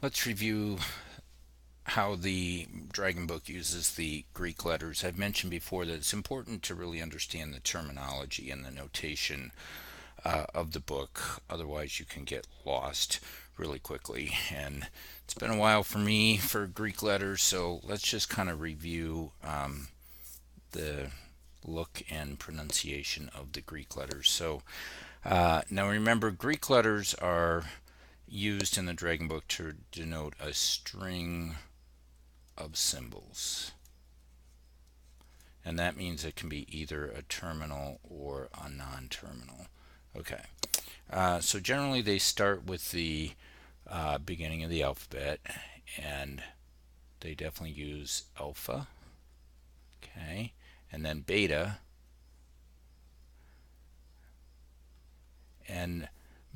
Let's review how the Dragon Book uses the Greek letters. I've mentioned before that it's important to really understand the terminology and the notation of the book, otherwise, you can get lost really quickly. And it's been a while for me for Greek letters, so let's just kind of review the look and pronunciation of the Greek letters. So now remember, Greek letters are used in the Dragon Book to denote a string of symbols. And that means it can be either a terminal or a non-terminal. Okay, so generally they start with the beginning of the alphabet, and they definitely use alpha, okay, and then beta, and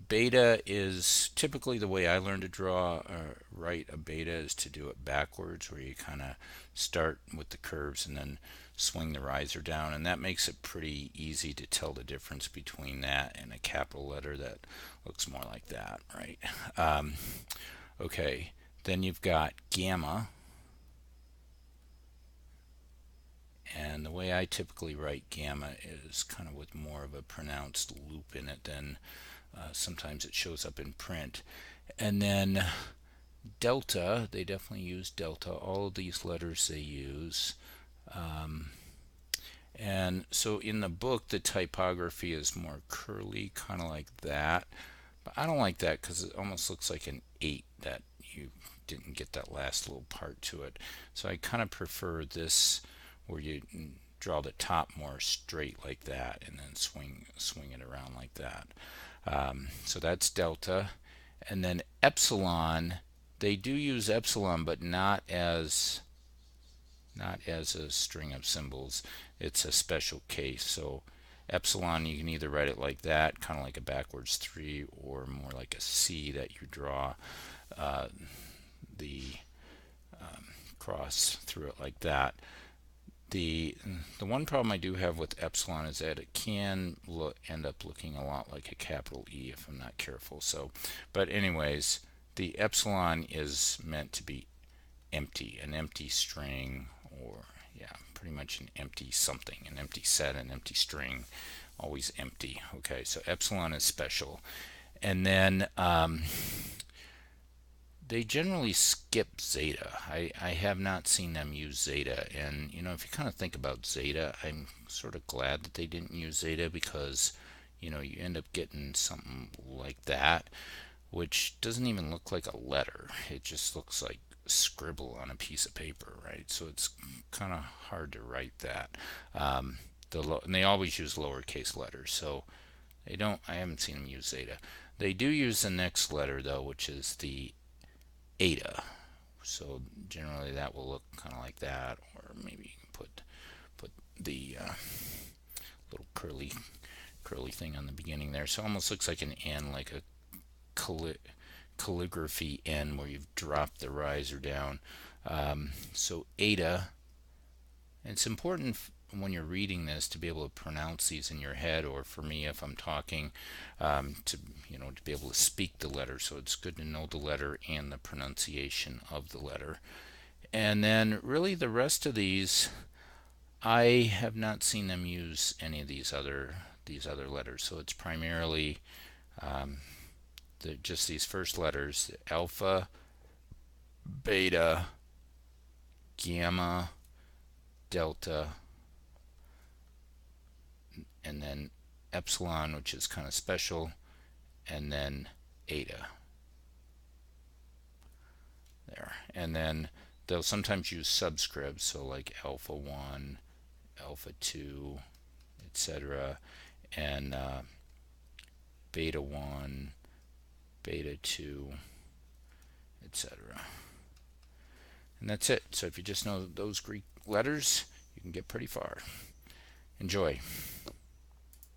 beta is typically the way I learned to draw or write a beta is to do it backwards, where you kind of start with the curves and then swing the riser down, and that makes it pretty easy to tell the difference between that and a capital letter that looks more like that, right? Okay, then you've got gamma, and the way I typically write gamma is kind of with more of a pronounced loop in it than sometimes it shows up in print. And then delta, they definitely use delta. All of these letters they use. And so in the book, the typography is more curly, kind of like that. But I don't like that because it almost looks like an 8 that you didn't get that last little part to it. So I kind of prefer this where you draw the top more straight like that and then swing it around like that. So that's delta. And then epsilon, they do use epsilon, but not as a string of symbols. It's a special case. So epsilon, you can either write it like that, kind of like a backwards 3, or more like a C that you draw the cross through it like that. The one problem I do have with epsilon is that it can end up looking a lot like a capital E if I'm not careful. So, but anyways, the epsilon is meant to be empty, an empty string, or yeah, pretty much an empty something, an empty set, an empty string, always empty. Okay, so epsilon is special. And then they generally skip zeta. I have not seen them use zeta. And, if you kind of think about zeta, I'm sort of glad that they didn't use zeta because, you end up getting something like that, which doesn't even look like a letter. It just looks like scribble on a piece of paper, right? So it's kind of hard to write that. And they always use lowercase letters, so I haven't seen them use zeta. They do use the next letter though, which is the eta. So generally that will look kind of like that, or maybe you can put the little curly thing on the beginning there. So it almost looks like an N, like a calligraphy N where you've dropped the riser down. So eta, it's important when you're reading this to be able to pronounce these in your head, or for me if I'm talking, to be able to speak the letter. So it's good to know the letter and the pronunciation of the letter. And then really the rest of these, I have not seen them use any of these other letters. So it's primarily just these first letters: alpha, beta, gamma, delta, and then epsilon, which is kind of special, and then eta there. And then they'll sometimes use subscripts, so like alpha 1, alpha 2, etc., and beta 1, beta 2, etc. And that's it. So if you just know those Greek letters, you can get pretty far. Enjoy.